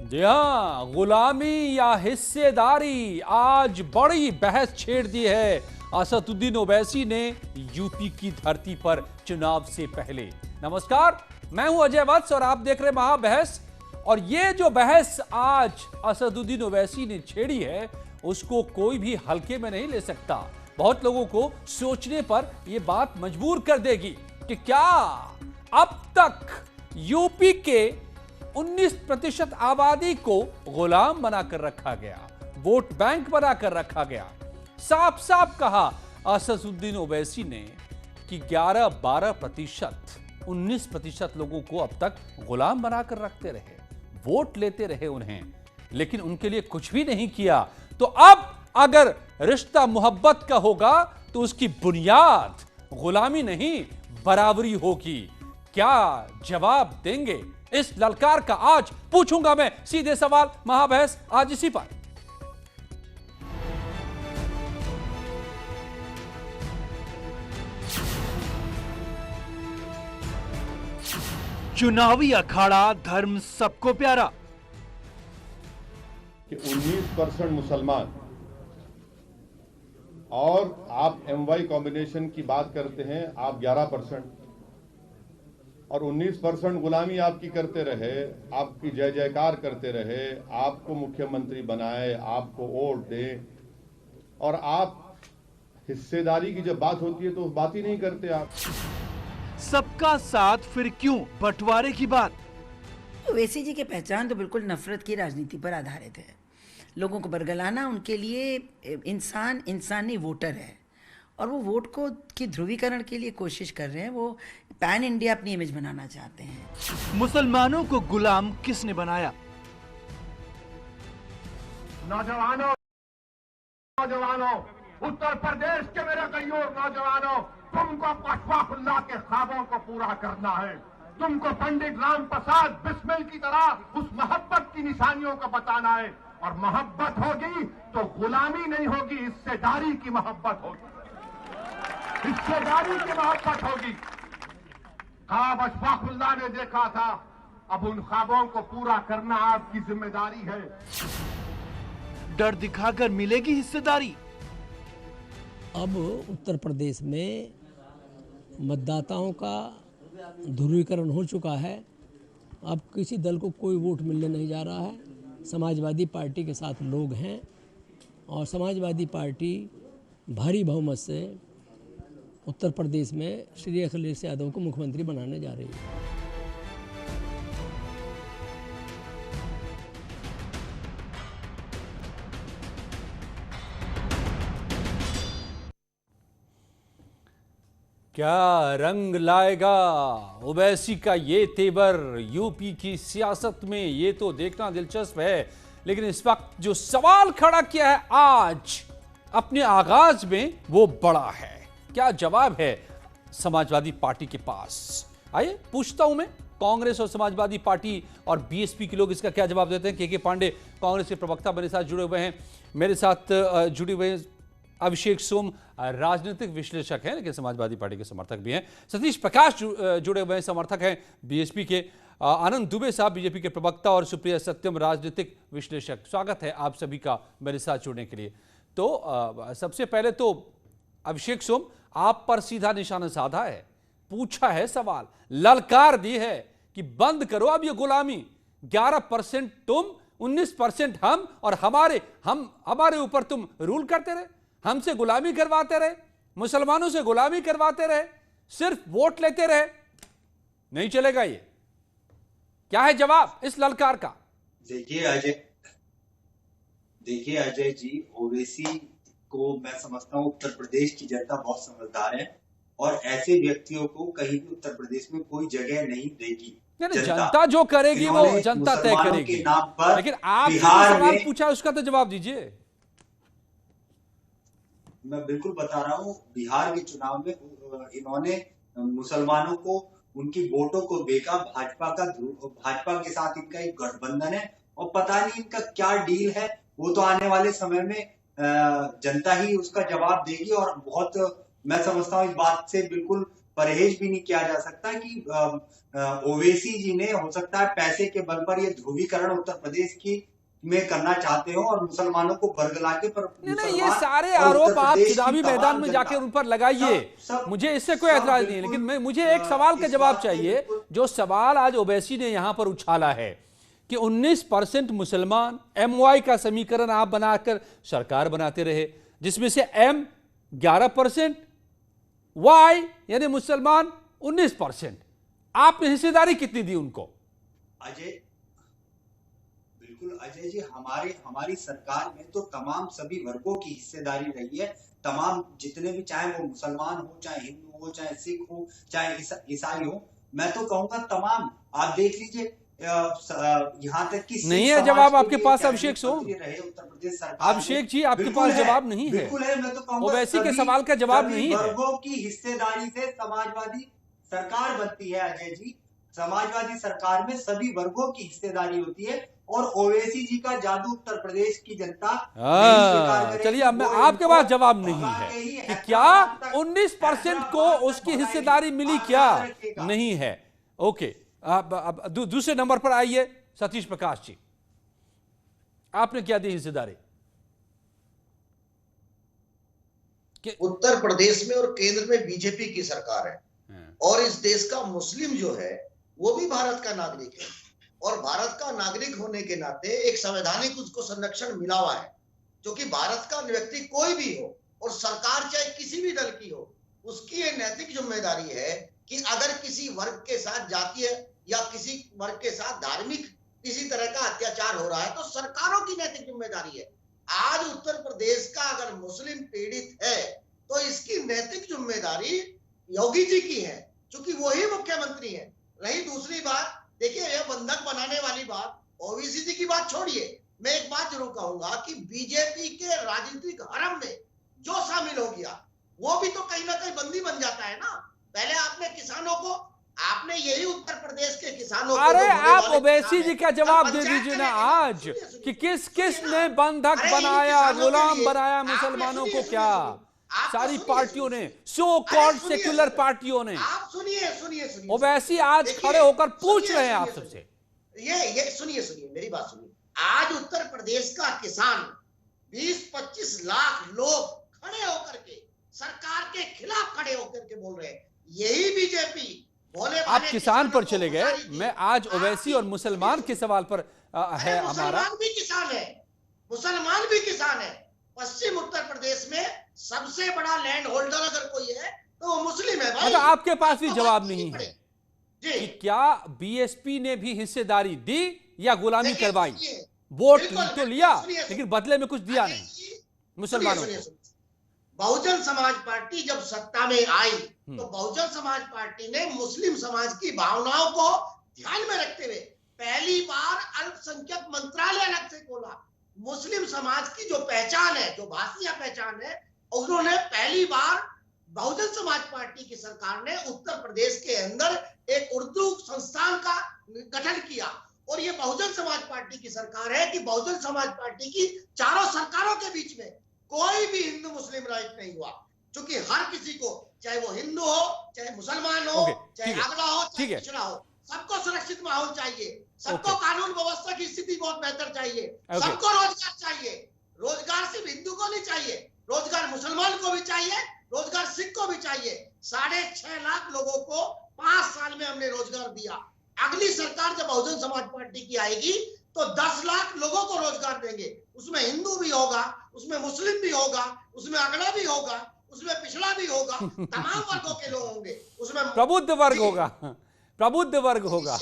जी हाँ, गुलामी या हिस्सेदारी, आज बड़ी बहस छेड़ दी है असदुद्दीन ओवैसी ने यूपी की धरती पर चुनाव से पहले। नमस्कार, मैं हूं अजय वत्स और आप देख रहे महाबहस। और ये जो बहस आज असदुद्दीन ओवैसी ने छेड़ी है उसको कोई भी हल्के में नहीं ले सकता। बहुत लोगों को सोचने पर यह बात मजबूर कर देगी कि क्या अब तक यूपी के 19% आबादी को गुलाम बनाकर रखा गया, वोट बैंक बनाकर रखा गया। साफ साफ कहा असदुद्दीन ओवैसी ने कि 11-12%, 19% लोगों को अब तक गुलाम बनाकर रखते रहे, वोट लेते रहे उन्हें, लेकिन उनके लिए कुछ भी नहीं किया। तो अब अगर रिश्ता मोहब्बत का होगा तो उसकी बुनियाद गुलामी नहीं बराबरी होगी। क्या जवाब देंगे इस ललकार का? आज पूछूंगा मैं सीधे सवाल, महाबहस आज इसी पर। चुनावी अखाड़ा धर्म सबको प्यारा कि 19% मुसलमान और आप MY कॉम्बिनेशन की बात करते हैं, आप 11% और 19% गुलामी आपकी करते रहे, आपकी जय जयकार करते रहे, आपको मुख्यमंत्री बनाए, आपको वोट दे, और आप हिस्सेदारी की जब बात होती है तो बात ही नहीं करते आप। सबका साथ फिर क्यों बंटवारे की बात? ओवैसी जी की पहचान तो बिल्कुल नफरत की राजनीति पर आधारित है। लोगों को बरगलाना उनके लिए इंसानी वोटर है और वो वोट को की ध्रुवीकरण के लिए कोशिश कर रहे हैं। वो पैन इंडिया अपनी इमेज बनाना चाहते हैं। मुसलमानों को गुलाम किसने बनाया? नौजवानों, उत्तर प्रदेश के मेरे कईयोर नौजवानों, तुमको अशफाकुल्लाह के ख्वाबों को पूरा करना है। तुमको पंडित राम प्रसाद बिस्मिल की तरह उस मोहब्बत की निशानियों को बताना है, और मोहब्बत होगी तो गुलामी नहीं होगी, हिस्सेदारी की मोहब्बत होगी, हिस्सेदारी की मोहब्बत होगी। ख्वाब अशफाकुल्लाह ने देखा था, अब उन ख्वाबों को पूरा करना आपकी जिम्मेदारी है। डर दिखाकर मिलेगी हिस्सेदारी? अब उत्तर प्रदेश में मतदाताओं का ध्रुवीकरण हो चुका है। अब किसी दल को कोई वोट मिलने नहीं जा रहा है। समाजवादी पार्टी के साथ लोग हैं और समाजवादी पार्टी भारी बहुमत से उत्तर प्रदेश में श्री अखिलेश यादव को मुख्यमंत्री बनाने जा रही है। क्या रंग लाएगा ओवैसी का ये तेवर यूपी की सियासत में, ये तो देखना दिलचस्प है। लेकिन इस वक्त जो सवाल खड़ा किया है आज अपने आगाज में, वो बड़ा है। क्या जवाब है समाजवादी पार्टी के पास? आइए पूछता हूं मैं, कांग्रेस और समाजवादी पार्टी और बीएसपी के लोग इसका क्या जवाब देते हैं। के पांडे कांग्रेस के प्रवक्ता मेरे साथ जुड़े हुए हैं। मेरे साथ जुड़े हुए अभिषेक सोम राजनीतिक विश्लेषक हैं लेकिन समाजवादी पार्टी के समर्थक भी हैं। सतीश प्रकाश जुड़े हुए हैं, समर्थक हैं बीएसपी के। आनंद दुबे साहब बीजेपी के प्रवक्ता और सुप्रिया सत्यम राजनीतिक विश्लेषक। स्वागत है आप सभी का मेरे साथ जुड़ने के लिए। तो सबसे पहले तो अभिषेक सोम, आप पर सीधा निशाना साधा है, पूछा है सवाल, ललकार दी है कि बंद करो अब ये गुलामी। 11% तुम, 19% हम, और हमारे ऊपर तुम रूल करते रहे, हमसे गुलामी करवाते रहे, मुसलमानों से गुलामी करवाते रहे, सिर्फ वोट लेते रहे। नहीं चलेगा ये। क्या है जवाब इस ललकार का? देखिए अजय जी, ओवैसी को मैं समझता हूँ उत्तर प्रदेश की जनता बहुत समझदार है और ऐसे व्यक्तियों को कहीं भी उत्तर प्रदेश में कोई जगह नहीं देगी। जनता जो करेगी वो जनता तय करेगी। लेकिन आपने सवाल पूछा उसका तो जवाब दीजिए। मैं बिल्कुल बता रहा हूँ, बिहार के चुनाव में इन्होंने मुसलमानों को, उनकी वोटों को बेचा। भाजपा के साथ इनका एक गठबंधन है और पता नहीं इनका क्या डील है, वो तो आने वाले समय में जनता ही उसका जवाब देगी। और बहुत मैं समझता हूँ इस बात से बिल्कुल परहेज भी नहीं किया जा सकता कि ओवैसी जी ने हो सकता है पैसे के बल पर ये ध्रुवीकरण उत्तर प्रदेश की में करना चाहते हो और मुसलमानों को बरगला के पर नहीं, ये सारे आरोप आप चुनावी मैदान में जाके उन पर लगाइए, मुझे इससे कोई एतराज नहीं है, लेकिन मुझे एक सवाल का जवाब चाहिए। जो सवाल आज ओवैसी ने यहां पर उछाला है कि 19% मुसलमान, MY का समीकरण आप बनाकर सरकार बनाते रहे, जिसमें से M 11%, Y यानी मुसलमान 19%, आपने हिस्सेदारी कितनी दी उनको? अजय, बिल्कुल अजय जी, हमारी सरकार में तो तमाम सभी वर्गों की हिस्सेदारी रही है। तमाम जितने भी, चाहे वो मुसलमान हो, चाहे हिंदू हो, चाहे सिख हो, चाहे ईसाई हो, मैं तो कहूंगा तमाम। आप देख लीजिए, यहाँ तक कि नहीं है जवाब आपके पास अभिषेक सो रहे उत्तर प्रदेश सरकार। अभिषेक जी आपके पास जवाब नहीं है, बिल्कुल है। मैं तो कहूंगा ओवैसी के सवाल का जवाब नहीं है। वर्गों की हिस्सेदारी से समाजवादी सरकार बनती है अजय जी। समाजवादी सरकार में सभी वर्गों की हिस्सेदारी होती है और ओवैसी जी का जादू उत्तर प्रदेश की जनता चलिए, अब मैं आपके पास जवाब नहीं है कि क्या 19% को उसकी हिस्सेदारी मिली, क्या नहीं है। ओके, अब दूसरे नंबर पर आइए सतीश प्रकाश जी, आपने क्या दी हिस्सेदारी? उत्तर प्रदेश में और केंद्र में बीजेपी की सरकार है और इस देश का मुस्लिम जो है वो भी भारत का नागरिक है और भारत का नागरिक होने के नाते एक संवैधानिक उसको संरक्षण मिला हुआ है, जो कि भारत का व्यक्ति कोई भी हो और सरकार चाहे किसी भी दल की हो, उसकी ये नैतिक जिम्मेदारी है कि अगर किसी वर्ग के साथ जातीय या किसी वर्ग के साथ धार्मिक किसी तरह का अत्याचार हो रहा है तो सरकारों की नैतिक जिम्मेदारी है। आज उत्तर प्रदेश का अगर मुस्लिम पीड़ित है तो इसकी नैतिक जिम्मेदारी योगी जी की है, क्योंकि वही मुख्यमंत्री है। रही दूसरी बात, देखिए यह बंधक बनाने वाली बात, ओवैसी जी की बात छोड़िए, मैं एक बात जरूर कहूंगा कि बीजेपी के राजनीतिक हरम में जो शामिल हो गया वो भी तो कहीं ना कहीं बंदी बन जाता है ना। पहले आपने किसानों को, आपने यही उत्तर प्रदेश के किसानों को, अरे आप ओवैसी जी का जवाब दे दीजिए ना आज कि किस ने बंधक बनाया, गुलाम बनाया मुसलमानों को? क्या सारी पार्टियों ने, सो कॉल्ड सेक्युलर पार्टियों ने। आप सुनिए ओवैसी आज खड़े होकर पूछ रहे हैं आप सबसे, ये सुनिए मेरी बात सुनिए। आज उत्तर प्रदेश का किसान 20-25 लाख लोग खड़े होकर के सरकार के खिलाफ खड़े होकर के बोल रहे हैं, यही बीजेपी भोले। आप किसान पर चले गए, मैं आज ओवैसी और मुसलमान के सवाल पर है हमारा। मुसलमान भी किसान है, मुसलमान भी किसान है। पश्चिम उत्तर प्रदेश में सबसे बड़ा लैंड होल्डर अगर कोई है तो वो मुस्लिम है भाई। मतलब आपके पास भी जवाब नहीं है कि क्या बीएसपी ने भी हिस्सेदारी दी या गुलामी करवाई? वोट तो लिया लेकिन बदले में कुछ दिया नहीं मुसलमानों को। बहुजन समाज पार्टी जब सत्ता में आई तो बहुजन समाज पार्टी ने मुस्लिम समाज की भावनाओं को ध्यान में रखते हुए पहली बार अल्पसंख्यक मंत्रालय अलग से खोला। मुस्लिम समाज की जो पहचान है, जो भाषीय पहचान है, उन्होंने पहली बार बहुजन समाज पार्टी की सरकार ने उत्तर प्रदेश के अंदर एक उर्दू संस्थान का गठन किया। और ये बहुजन समाज पार्टी की सरकार है कि बहुजन समाज पार्टी की चारों सरकारों के बीच में कोई भी हिंदू मुस्लिम राइट नहीं हुआ, क्योंकि हर किसी को, चाहे वो हिंदू हो, चाहे मुसलमान हो, चाहे अगला हो, चाहे पिछड़ा हो, सबको सुरक्षित माहौल चाहिए, सबको कानून व्यवस्था की स्थिति बहुत बेहतर चाहिए, सबको रोजगार चाहिए। रोजगार सिर्फ हिंदू को नहीं चाहिए, रोजगार मुसलमान को भी चाहिए, रोजगार सिख को भी चाहिए। 6.5 लाख लोगों को 5 साल में हमने रोजगार दिया। अगली सरकार जब बहुजन समाज पार्टी की आएगी तो 10 लाख लोगों को रोजगार देंगे। उसमें हिंदू भी होगा, उसमें मुस्लिम भी होगा, उसमें अगड़ा भी होगा, उसमें पिछड़ा भी होगा, तमाम वर्गों के लोग होंगे, उसमें प्रबुद्ध वर्ग होगा, प्रबुद्ध वर्ग होगा।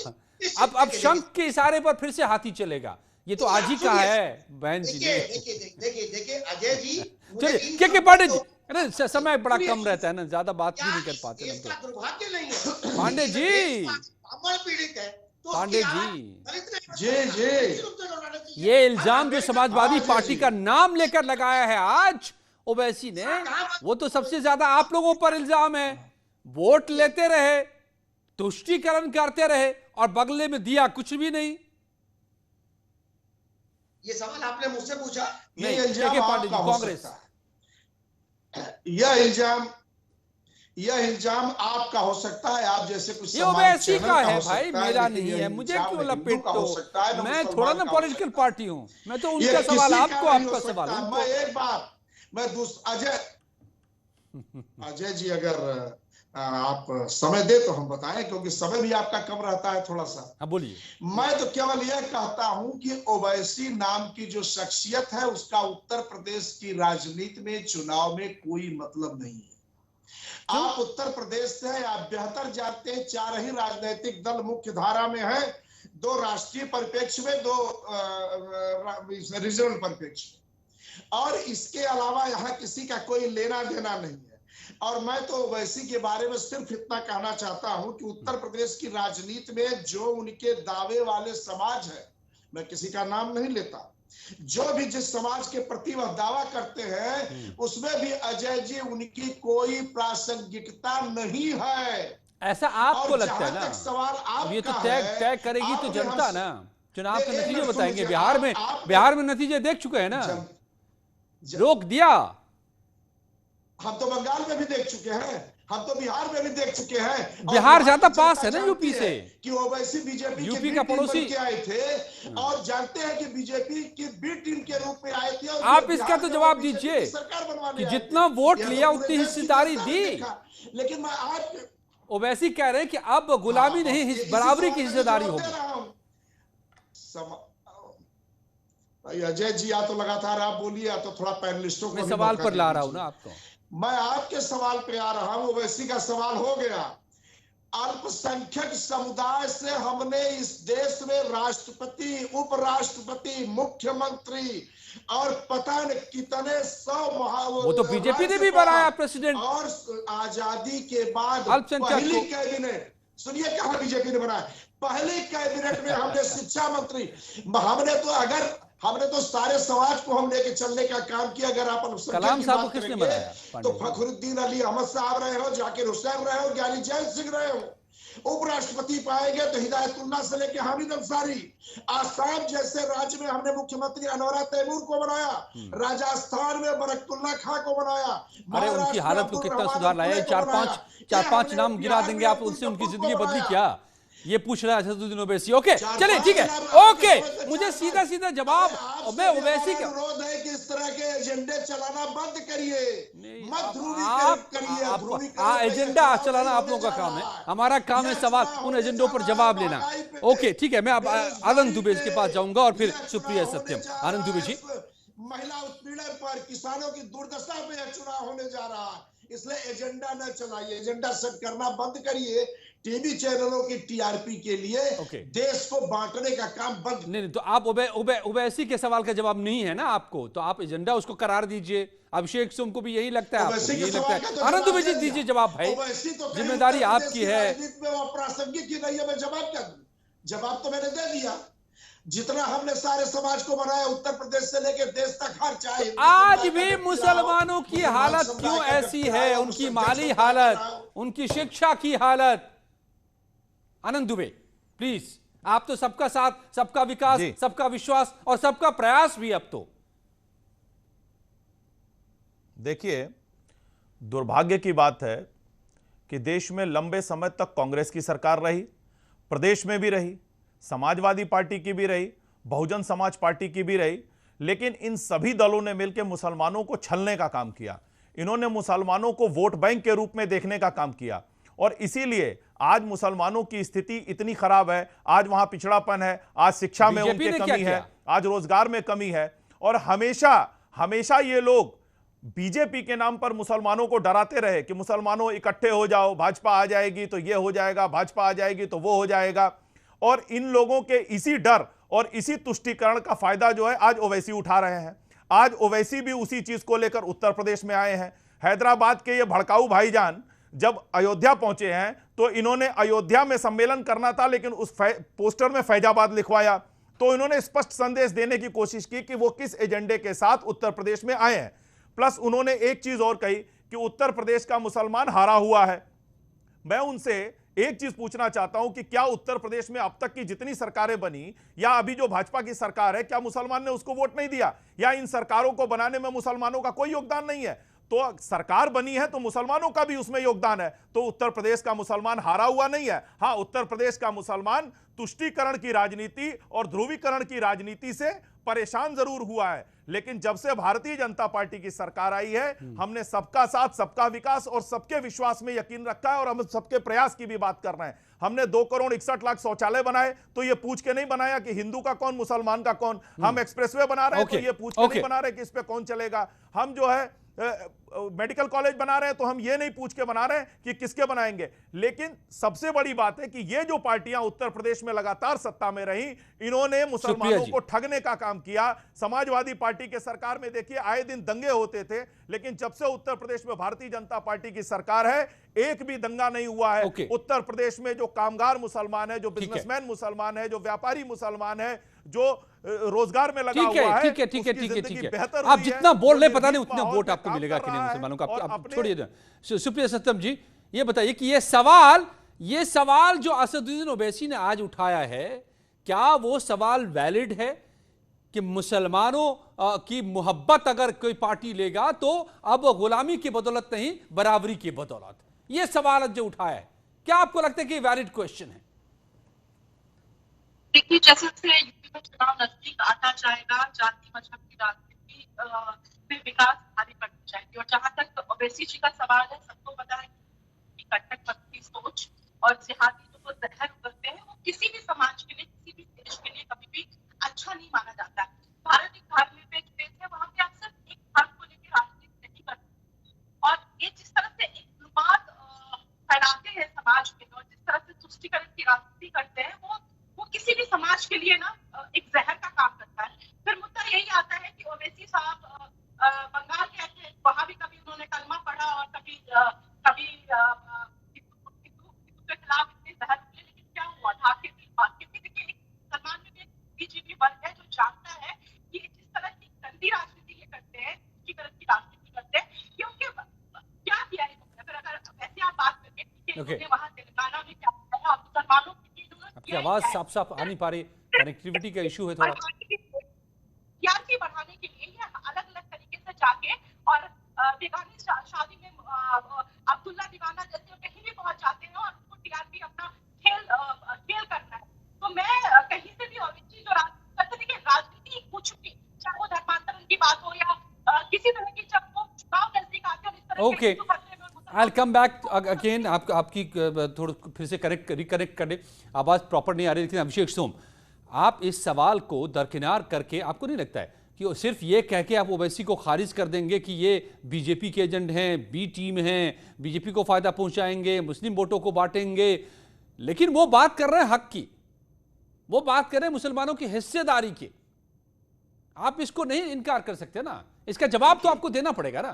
अब शंख के इशारे पर फिर से हाथी चलेगा, ये तो आज ही का है बहन जी। देखिए अजय जी, चलिए पांडे जी, अरे समय बड़ा कम रहता है ना, ज्यादा बात भी नहीं कर पाते हम तो। दुर्भाग्य नहीं है पांडे जी, पीड़ित है पांडे जी, ये इल्जाम जो समाजवादी पार्टी का नाम लेकर लगाया है आज ओवैसी ने, वो तो सबसे ज्यादा आप लोगों पर इल्जाम है। वोट लेते रहे, तुष्टीकरण करते रहे और बगले में दिया कुछ भी नहीं। ये सवाल आपने मुझसे पूछा? ये इल्जाम पांडे जी, कांग्रेस, यह इल्जाम यह इल्जाम आपका हो सकता है, आप जैसे कुछ ये ओवैसी का है भाई, मेरा नहीं है, मुझे क्यों लपेटो? मैं थोड़ा ना पॉलिटिकल पार्टी हूं, मैं तो उनका सवाल आपको, आपका सवाल उनको। मैं एक बात, मैं अजय जी अगर आप समय दे तो हम बताएं, क्योंकि समय भी आपका कम रहता है थोड़ा सा। हाँ बोलिए। मैं तो केवल यह कहता हूं कि ओवैसी नाम की जो शख्सियत है उसका उत्तर प्रदेश की राजनीति में, चुनाव में कोई मतलब नहीं है। आप उत्तर प्रदेश से हैं, आप बेहतर जानते हैं, 4 ही राजनीतिक दल मुख्य धारा में है, 2 राष्ट्रीय परिप्रेक्ष्य में, 2 रीजनल परिप्रेक्ष्य में, और इसके अलावा यहाँ किसी का कोई लेना देना नहीं है। और मैं तो ओवैसी के बारे में सिर्फ इतना कहना चाहता हूं कि उत्तर प्रदेश की राजनीति में जो उनके दावे वाले समाज है, मैं किसी का नाम नहीं लेता, जो भी जिस समाज के प्रति वह दावा करते हैं उसमें भी अजय जी उनकी कोई प्रासंगिकता नहीं है। ऐसा आपको लगता है ना? सवाल आप ये तो तय करेगी तो जनता ना, चुनाव के नतीजे बताएंगे। बिहार में नतीजे देख चुके हैं ना, रोक दिया। हम तो बंगाल में भी देख चुके हैं, हम तो बिहार में भी देख चुके हैं। बिहार ज्यादा पास है ना यूपी से, कि ओवैसी बीजेपी यूपी का पड़ोसी आए थे और जानते हैं कि बीजेपी की बी टीम के रूप में आए थे। आप इसका तो जवाब दीजिए कि जितना वोट लिया उतनी हिस्सेदारी दी। लेकिन मैं आज ओवैसी कह रहे हैं कि अब गुलामी नहीं, बराबरी की हिस्सेदारी होगी। अजय जी या तो लगातार आप बोलिए या तो थोड़ा पैनलिस्टों को सवाल पर ला रहा हूं ना आपको। मैं आपके सवाल पे आ रहा हूं। ओवैसी का सवाल हो गया, अल्पसंख्यक समुदाय से हमने इस देश में राष्ट्रपति, उपराष्ट्रपति, मुख्यमंत्री और पता न कितने 100 वो तो बीजेपी ने भी बनाया प्रेसिडेंट। और आजादी के बाद अल्पसंख्यक पहली कैबिनेट, सुनिए कहां बीजेपी ने बनाया, पहले कैबिनेट में हमने शिक्षा मंत्री, हमने तो सारे समाज को हम लेके चलने का काम किया। अगर आप कलाम साहब को किसने बनाया? तो फखरुद्दीन अली अहमद साहब रहे हो, जाकिर हुसैन रहे हो, ज्ञानी जैन सिंह रहे हो। उपराष्ट्रपति पाएंगे तो हिदायतुल्लाह से लेके हामिद अंसारी। आसाम जैसे राज्य में हमने मुख्यमंत्री अनवरा तैमूर को बनाया, राजस्थान में बरकतुल्ला खां को बनाया। अरे उनकी हालत को कितना सुधार लाया? 4-5 नाम गिरा देंगे आप, उनसे उनकी जिंदगी बदली क्या? ये पूछ रहा है असदुद्दीन ओवैसी। ओके चलिए ठीक है, ओके मुझे सीधा जवाब। मैं ओवैसी का अनुरोध है कि इस तरह के एजेंडे चलाना बंद करिए, मत ध्रुवीकरण करिए। एजेंडा चलाना आप लोगों का काम है, हमारा काम है सवाल, उन एजेंडों पर जवाब लेना। ओके ठीक है, मैं अब आनंद दुबे के पास जाऊंगा और फिर सुप्रिया सत्यम। आनंद दुबे जी। महिला उत्पीड़न पर, किसानों की दुर्दशा पे यह चुनाव होने जा रहा है, इसलिए एजेंडा न चलाइए, एजेंडा सेट करना बंद करिए। टीवी चैनलों की टीआरपी के लिए देश को बांटने का काम बंद। नहीं तो आप ओवैसी के सवाल का जवाब नहीं है ना आपको, तो आप एजेंडा उसको करार दीजिए। अभिषेक सिंह को भी यही लगता है, आपको यही लगता है? आनंद दुबे जी दीजिए जवाब भाई, जिम्मेदारी आपकी है। प्रासंगिक की नहीं है, मैं जवाब क्या दूं? जवाब तो मैंने दे दिया। जितना हमने सारे समाज को बनाया, उत्तर प्रदेश से लेकर देश तक, हर चाहे आज भी मुसलमानों की हालत क्यों ऐसी है? उनकी माली हालत, उनकी शिक्षा की हालत। आनंद दुबे प्लीज, आप तो सबका साथ, सबका विकास, सबका विश्वास और सबका प्रयास भी। अब तो देखिए, दुर्भाग्य की बात है कि देश में लंबे समय तक कांग्रेस की सरकार रही, प्रदेश में भी रही, समाजवादी पार्टी की भी रही, बहुजन समाज पार्टी की भी रही, लेकिन इन सभी दलों ने मिलकर मुसलमानों को छलने का काम किया। इन्होंने मुसलमानों को वोट बैंक के रूप में देखने का काम किया और इसीलिए आज मुसलमानों की स्थिति इतनी खराब है। आज वहां पिछड़ापन है, आज शिक्षा में उनकी कमी है, आज रोजगार में कमी है। और हमेशा ये लोग बीजेपी के नाम पर मुसलमानों को डराते रहे कि मुसलमानों इकट्ठे हो जाओ, भाजपा आ जाएगी तो ये हो जाएगा, भाजपा आ जाएगी तो वो हो जाएगा। और इन लोगों के इसी डर और इसी तुष्टीकरण का फायदा जो है आज ओवैसी उठा रहे हैं। आज ओवैसी भी उसी चीज को लेकर उत्तर प्रदेश में आए हैं। हैदराबाद के ये भड़काऊ भाईजान जब अयोध्या पहुंचे हैं तो इन्होंने अयोध्या में सम्मेलन करना था, लेकिन उस पोस्टर में फैजाबाद लिखवाया। तो इन्होंने स्पष्ट संदेश देने की कोशिश की कि वो किस एजेंडे के साथ उत्तर प्रदेश में आए हैं। प्लस उन्होंने एक चीज और कही कि उत्तर प्रदेश का मुसलमान हारा हुआ है। मैं उनसे एक चीज पूछना चाहता हूं कि क्या उत्तर प्रदेश में अब तक की जितनी सरकारें बनी या अभी जो भाजपा की सरकार है, क्या मुसलमान ने उसको वोट नहीं दिया? या इन सरकारों को बनाने में मुसलमानों का कोई योगदान नहीं है? तो सरकार बनी है तो मुसलमानों का भी उसमें योगदान है। तो उत्तर प्रदेश का मुसलमान हारा हुआ नहीं है। हां, उत्तर प्रदेश का मुसलमान तुष्टीकरण की राजनीति और ध्रुवीकरण की राजनीति से परेशान जरूर हुआ है, लेकिन जब से भारतीय जनता पार्टी की सरकार आई है, हमने सबका साथ, सबका विकास और सबके विश्वास में यकीन रखा है। और हम सबके प्रयास की भी बात कर रहे हैं। हमने 2 करोड़ 61 लाख शौचालय बनाए तो ये पूछ के नहीं बनाया कि हिंदू का कौन, मुसलमान का कौन। हम एक्सप्रेसवे बना रहे हैं तो ये पूछ के नहीं बना रहे कि इस पे कौन चलेगा। हम जो है मेडिकल कॉलेज बना रहे हैं तो हम ये नहीं पूछ के बना रहे हैं कि किसके बनाएंगे। लेकिन सबसे बड़ी बात है कि ये जो पार्टियां उत्तर प्रदेश में लगातार सत्ता में रही, इन्होंने मुसलमानों को ठगने का काम किया। समाजवादी पार्टी के सरकार में देखिए आए दिन दंगे होते थे, लेकिन जब से उत्तर प्रदेश में भारतीय जनता पार्टी की सरकार है, एक भी दंगा नहीं हुआ है। उत्तर प्रदेश में जो कामगार मुसलमान है, जो बिजनेसमैन मुसलमान है, जो व्यापारी मुसलमान है, जो रोजगार में लगा हुआ है, ठीक है। आप जितना बोल रहे पता नहीं उतना वोट आपको मिलेगा कि नहीं मुसलमानों का। आप छोड़िए ना। सुप्रिया सत्यम जी, ये बताइए कि ये सवाल जो असदुद्दीन ओवैसी ने आज उठाया है, क्या वो सवाल वैलिड है कि मुसलमानों की मोहब्बत अगर कोई पार्टी लेगा तो अब गुलामी की बदौलत नहीं, बराबरी की बदौलत? ये सवाल जो उठाया है, क्या आपको लगता है कि वैलिड क्वेश्चन है? देखिए, जैसे यूपी में चुनाव नजदीक आता जाएगा, जाति मजहब की राजनीति में विकास भारी बढ़ती जाएगी। और जहां तक ओवैसी जी का सवाल है, सबको पता है कि कट्टरपंथी सोच और जिहादी जो जहर उगलते हैं, वो किसी भी समाज के लिए, किसी भी देश के लिए कभी भी अच्छा नहीं माना जाता है। भारत एक धर्मनिरपेक्ष देश है, वहां पे अक्सर एक धर्म को लेकर राजनीति नहीं करते। और ये जिस तरह से एक उन्माद फैलाते हैं समाज में और जिस तरह से तुष्टीकरण की राजनीति करते हैं, वो किसी भी समाज के लिए ना एक जहर का काम करता है। फिर मुद्दा यही आता है कि ओवैसी साहब बंगाल के थे, वहां भी कभी उन्होंने कलमा पढ़ा और कभी के खिलाफ इतने जहर उगले, लेकिन क्या हुआ? ढाके की बात। क्योंकि देखिए, एक मुसलमान में भी एक बीजेपी वर्ग है जो जानता है कि जिस तरह की गंदी राजनीति ये करते हैं, तुष्टीकरण की राजनीति करते हैं, क्योंकि क्या किया है? अगर वैसे आप बात करें वहां तेलंगाना में क्या किया है, मुसलमानों आपकी आवाज साफ आ नहीं पा रही, कनेक्टिविटी का इशू है थोड़ा। टीआरपी बढ़ाने के लिए ये अलग-अलग तरीके से जाके और बेगानी शादी में अब्दुल्ला दीवाना जैसे कहीं भी पहुंच जाते हैं और उनको टीआरपी अपना खेल करना है। तो मैं कहीं से भी ओवैसी जो राजनीति, राजनीति हो चुकी, चाहे वो धर्मांतरण की बात हो या किसी तरह की, जब वो चुनाव नजदीक आते हैं इस तरह के I'll come back again। आपकी थोड़ा फिर से रिकनेक्ट करने, आवाज प्रॉपर नहीं आ रही। लेकिन अभिषेक सोम, आप इस सवाल को दरकिनार करके, आपको नहीं लगता है कि सिर्फ ये कह के आप ओवैसी को खारिज कर देंगे कि ये बीजेपी के एजेंट हैं, बी टीम हैं, बीजेपी को फायदा पहुंचाएंगे, मुस्लिम वोटों को बांटेंगे, लेकिन वो बात कर रहे हैं हक की, वो बात कर रहे हैं मुसलमानों की हिस्सेदारी की। आप इसको नहीं इनकार कर सकते ना, इसका जवाब तो आपको देना पड़ेगा ना।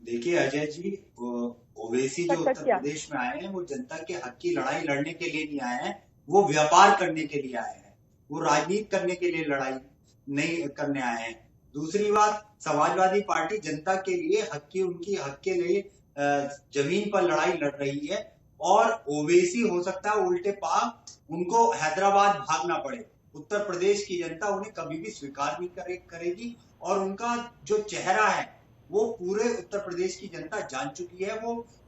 देखिए अजय जी, ओवैसी जो उत्तर प्रदेश में आए हैं, वो जनता के हक की लड़ाई लड़ने के लिए नहीं आए हैं, वो व्यापार करने के लिए आए हैं, वो राजनीति करने के लिए लड़ाई नहीं करने आए हैं। दूसरी बात, समाजवादी पार्टी जनता के लिए उनकी हक के लिए जमीन पर लड़ाई लड़ रही है। और ओवैसी हो सकता है उल्टे पांव उनको हैदराबाद भागना पड़े, उत्तर प्रदेश की जनता उन्हें कभी भी स्वीकार नहीं करेगी। और उनका जो चेहरा है वो पूरे उत्तर प्रदेश की जनता जान चुकी है।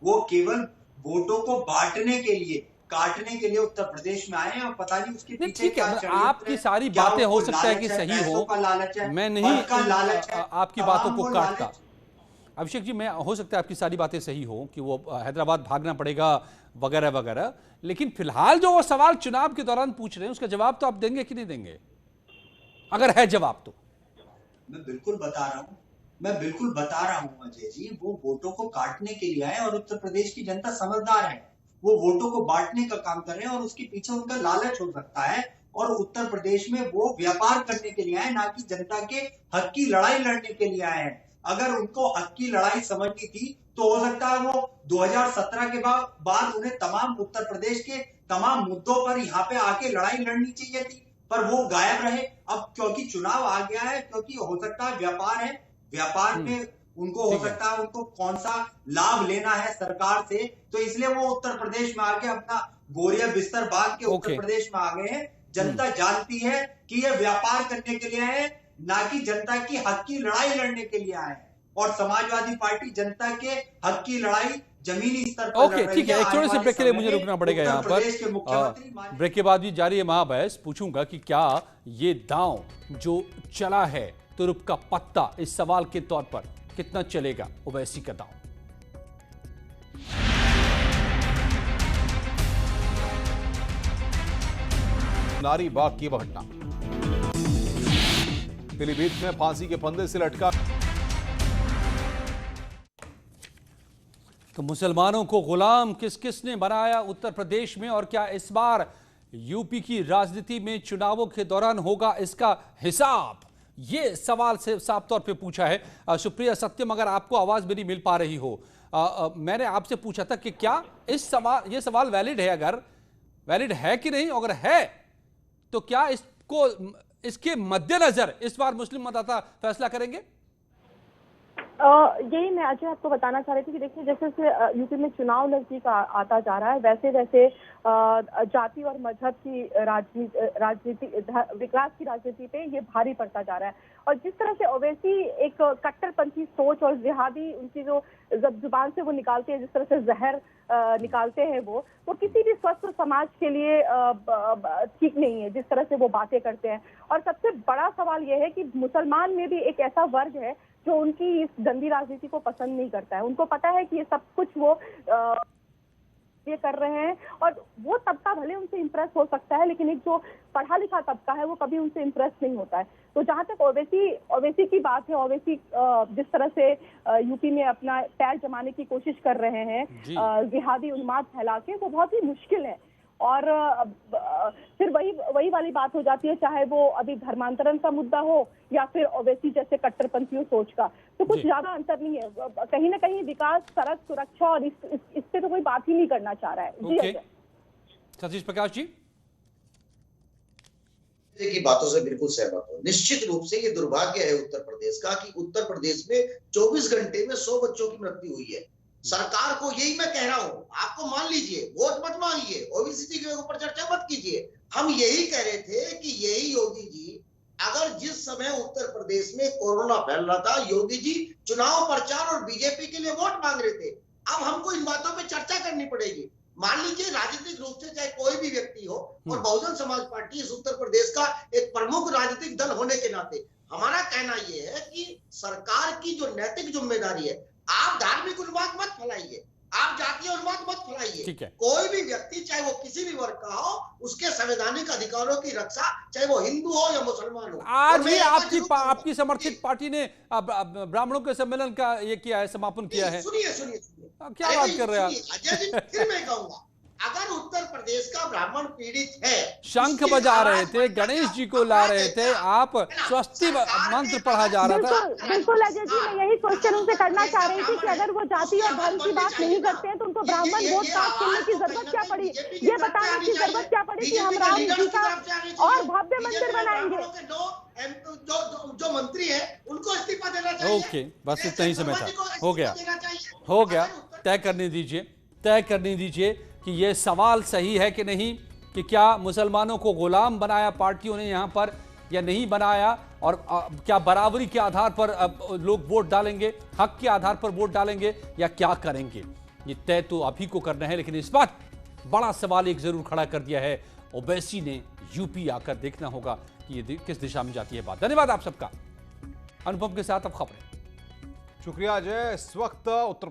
वो केवल वोटों को बांटने के लिए, काटने के लिए उत्तर प्रदेश में आए हैं और पता नहीं उसके पीछे क्या चरित्र है। आपकी सारी बातें हो सकता है कि सही हो, मैं नहीं आपकी बातों को काटता। अभिषेक जी, मैं हो सकता है आपकी सारी बातें सही हो कि वो हैदराबाद भागना पड़ेगा वगैरह वगैरह, लेकिन फिलहाल जो वो सवाल चुनाव के दौरान पूछ रहे हैं उसका जवाब तो आप देंगे कि नहीं देंगे? अगर है जवाब तो। मैं बिल्कुल बता रहा हूं अजय जी, वो वोटों को काटने के लिए आए और उत्तर प्रदेश की जनता समझदार है, वो वोटों को बांटने का काम कर रहे हैं और उसके पीछे उनका लालच हो सकता है। और उत्तर प्रदेश में वो व्यापार करने के लिए आए, ना कि जनता के हक की लड़ाई लड़ने के लिए आए हैं। अगर उनको हक की लड़ाई समझनी थी तो हो सकता है वो 2017 के बाद उन्हें तमाम उत्तर प्रदेश के तमाम मुद्दों पर यहाँ पे आके लड़ाई लड़नी चाहिए थी, पर वो गायब रहे। अब क्योंकि चुनाव आ गया है, क्योंकि हो सकता है व्यापार है, व्यापार में उनको हो सकता है उनको कौन सा लाभ लेना है सरकार से, तो इसलिए वो उत्तर प्रदेश में आके अपना बोरिया बिस्तर बांध के उत्तर प्रदेश में आ गए हैं। जनता जानती है कि ये व्यापार करने के लिए है, ना कि जनता की हक की लड़ाई लड़ने के लिए आए हैं। और समाजवादी पार्टी जनता के हक की लड़ाई जमीनी स्तर पर ओके, ठीक है। एक छोटे से ब्रेक के लिए मुझे रुकना पड़ेगा यहाँ पर। ब्रेक के बाद भी जारी है महाबहस। पूछूंगा कि क्या ये दांव जो चला है तुरुप का पत्ता इस सवाल के तौर पर कितना चलेगा ओवैसी का दांव। नारी बाग की घटना, पीलीभीत में फांसी के फंदे से लटका। तो मुसलमानों को गुलाम किस किस ने बनाया उत्तर प्रदेश में, और क्या इस बार यूपी की राजनीति में चुनावों के दौरान होगा इसका हिसाब? ये सवाल से साफ तौर पे पूछा है। सुप्रिया सत्यम, अगर आपको आवाज मेरी मिल पा रही हो, मैंने आपसे पूछा था कि क्या ये सवाल वैलिड है, अगर वैलिड है कि नहीं, अगर है तो क्या इसके मद्देनजर इस बार मुस्लिम मतदाता फैसला करेंगे? यही मैं अजय आपको बताना चाह रही थी कि देखिए, जैसे जैसे यूपी में चुनाव नजदीक आता जा रहा है, वैसे वैसे जाति और मजहब की राजनीति विकास की राजनीति पे ये भारी पड़ता जा रहा है। और जिस तरह से ओवैसी एक कट्टरपंथी सोच और जिहादी उनकी जो जुबान से वो निकालते हैं, जिस तरह से जहर निकालते हैं वो किसी भी स्वस्थ समाज के लिए ठीक नहीं है, जिस तरह से वो बातें करते हैं। और सबसे बड़ा सवाल ये है कि मुसलमान में भी एक ऐसा वर्ग है जो उनकी इस गंदी राजनीति को पसंद नहीं करता है। उनको पता है कि ये सब कुछ वो ये कर रहे हैं, और वो तबका भले उनसे इम्प्रेस हो सकता है, लेकिन एक जो पढ़ा लिखा तबका है वो कभी उनसे इम्प्रेस नहीं होता है। तो जहां तक ओवैसी की बात है, ओवैसी जिस तरह से यूपी में अपना पैर जमाने की कोशिश कर रहे हैं जिहादी उन्माद फैला के, वो बहुत ही मुश्किल है। और फिर वही वाली बात हो जाती है, चाहे वो अभी धर्मांतरण का मुद्दा हो या फिर ओवैसी जैसे कट्टरपंथियों सोच का, तो कुछ ज्यादा अंतर नहीं है। कहीं ना कहीं विकास, सड़क सुरक्षा और इस पे तो कोई बात ही नहीं करना चाह रहा है। जी सतीश प्रकाश जी की बातों से बिल्कुल सहमत हूं। निश्चित रूप से ये दुर्भाग्य है उत्तर प्रदेश का कि उत्तर प्रदेश में 24 घंटे में 100 बच्चों की मृत्यु हुई है। सरकार को यही मैं कह रहा हूं, आपको मान लीजिए, वोट मत मांगिए, ओबीसी के ऊपर चर्चा मत कीजिए। हम यही कह रहे थे कि यही योगी जी, अगर जिस समय उत्तर प्रदेश में कोरोना फैल रहा था, योगी जी चुनाव प्रचार और बीजेपी के लिए वोट मांग रहे थे। अब हमको इन बातों पे चर्चा करनी पड़ेगी। मान लीजिए राजनीतिक रूप से चाहे कोई भी व्यक्ति हो, और बहुजन समाज पार्टी इस उत्तर प्रदेश का एक प्रमुख राजनीतिक दल होने के नाते हमारा कहना यह है कि सरकार की जो नैतिक जिम्मेदारी है, आप धार्मिक उन्माद मत फैलाइए, आप जातीय उन्माद मत फैलाइए। कोई भी व्यक्ति चाहे वो किसी भी वर्ग का हो, उसके संवैधानिक अधिकारों की रक्षा, चाहे वो हिंदू हो या मुसलमान हो। आज ही आपकी समर्थित पार्टी ने ब्राह्मणों के सम्मेलन का ये किया है, समापन किया है। सुनिए क्या बात कर रहे हैं आप? अजय जी, फिर मैं कहूंगा, अगर उत्तर प्रदेश का ब्राह्मण पीड़ित है, शंख बजा रहे थे, गणेश जी को ला रहे थे, आप स्वस्ति मंत्र पढ़ा जा रहा था। बिल्कुल अजय जी, मैं यही क्वेश्चन उनसे करना चाह रही थी कि अगर वो जाति और धर्म की बात नहीं करते हैं तो उनको ब्राह्मण वोट कास्ट करने की जरूरत क्या पड़ी? ये बताने की जरूरत क्या पड़ी कि हम राम जी का और भव्य मंदिर बनाएंगे? जो मंत्री है उनको इस्तीफा देना चाहिए। ओके, बस इतना ही समय था, हो गया। तय करने दीजिए कि ये सवाल सही है कि नहीं, कि क्या मुसलमानों को गुलाम बनाया पार्टियों ने यहाँ पर या नहीं बनाया, और क्या बराबरी के आधार पर लोग वोट डालेंगे, हक के आधार पर वोट डालेंगे, या क्या करेंगे? ये तय तो अभी को करना है। लेकिन इस बात बड़ा सवाल एक जरूर खड़ा कर दिया है ओवैसी ने, यूपी आकर देखना होगा कि ये किस दिशा में जाती है बात। धन्यवाद आप सबका। अनुपम के साथ अब खबरें। शुक्रिया अजय। इस वक्त उत्तर